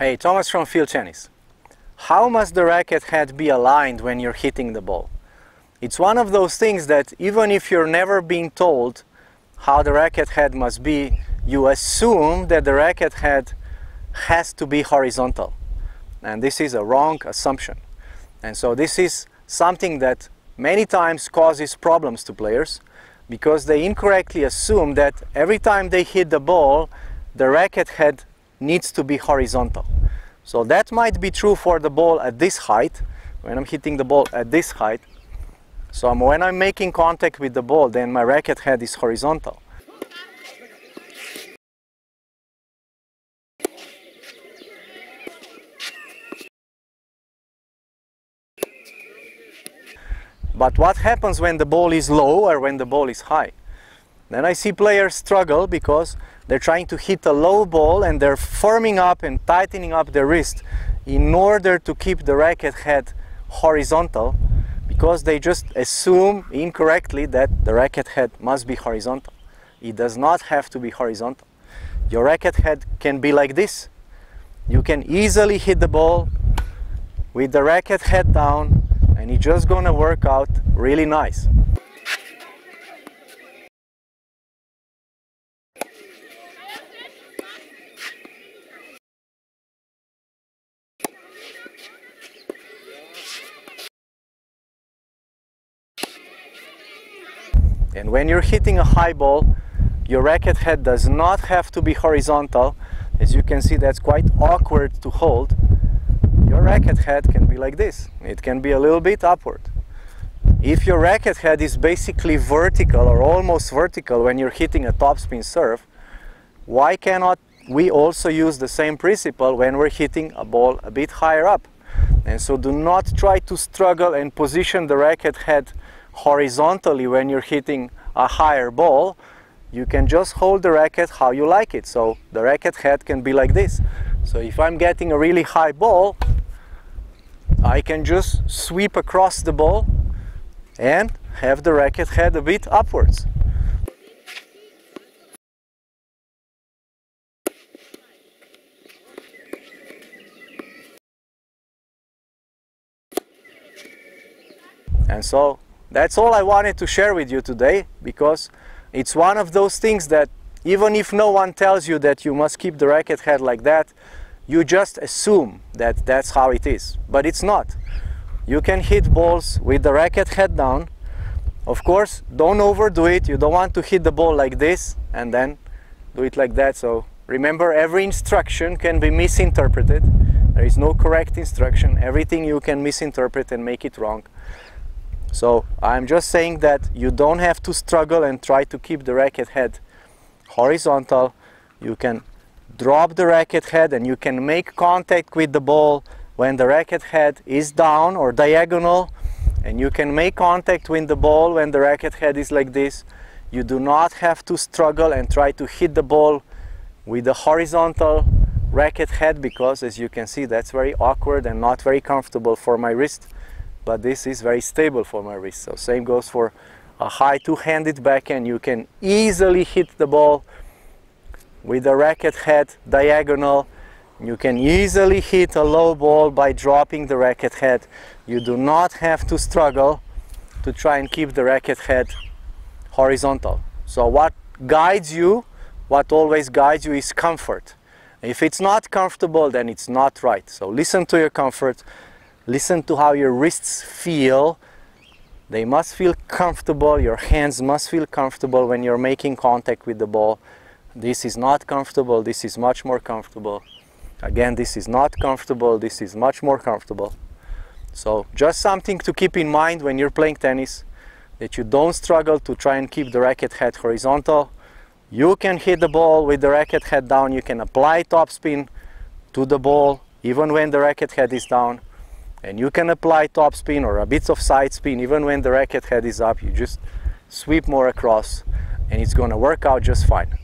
Hey, Thomas from Field Tennis. How must the racket head be aligned when you're hitting the ball? It's one of those things that even if you're never being told how the racket head must be, you assume that the racket head has to be horizontal. And this is a wrong assumption. And so this is something that many times causes problems to players because they incorrectly assume that every time they hit the ball, the racket head needs to be horizontal. So that might be true for the ball at this height, when I'm hitting the ball at this height. So when I'm making contact with the ball, then my racket head is horizontal. But what happens when the ball is low or when the ball is high? Then I see players struggle because they're trying to hit a low ball and they're firming up and tightening up their wrist in order to keep the racket head horizontal, because they just assume incorrectly that the racket head must be horizontal. It does not have to be horizontal. Your racket head can be like this. You can easily hit the ball with the racket head down and it's just gonna work out really nice. And when you're hitting a high ball, your racket head does not have to be horizontal. As you can see, that's quite awkward to hold. Your racket head can be like this. It can be a little bit upward. If your racket head is basically vertical or almost vertical when you're hitting a topspin serve, why cannot we also use the same principle when we're hitting a ball a bit higher up? And so do not try to struggle and position the racket head horizontally when you're hitting a higher ball. You can just hold the racket how you like it. So the racket head can be like this. So if I'm getting a really high ball, I can just sweep across the ball and have the racket head a bit upwards. And so that's all I wanted to share with you today, because it's one of those things that even if no one tells you that you must keep the racket head like that, you just assume that that's how it is. But it's not. You can hit balls with the racket head down. Of course, don't overdo it. You don't want to hit the ball like this and then do it like that. So remember, every instruction can be misinterpreted. There is no correct instruction. Everything you can misinterpret and make it wrong. So I'm just saying that you don't have to struggle and try to keep the racket head horizontal. You can drop the racket head and you can make contact with the ball when the racket head is down or diagonal, and you can make contact with the ball when the racket head is like this. You do not have to struggle and try to hit the ball with the horizontal racket head, because as you can see, that's very awkward and not very comfortable for my wrist. But this is very stable for my wrist. So same goes for a high two-handed backhand. You can easily hit the ball with the racket head diagonal. You can easily hit a low ball by dropping the racket head. You do not have to struggle to try and keep the racket head horizontal. So what guides you, what always guides you, is comfort. If it's not comfortable, then it's not right. So listen to your comfort. Listen to how your wrists feel. They must feel comfortable. Your hands must feel comfortable when you're making contact with the ball. This is not comfortable. This is much more comfortable. Again, this is not comfortable. This is much more comfortable. So just something to keep in mind when you're playing tennis, that you don't struggle to try and keep the racket head horizontal. You can hit the ball with the racket head down. You can apply topspin to the ball even when the racket head is down. And you can apply topspin or a bit of side spin even when the racket head is up. You just sweep more across and it's going to work out just fine.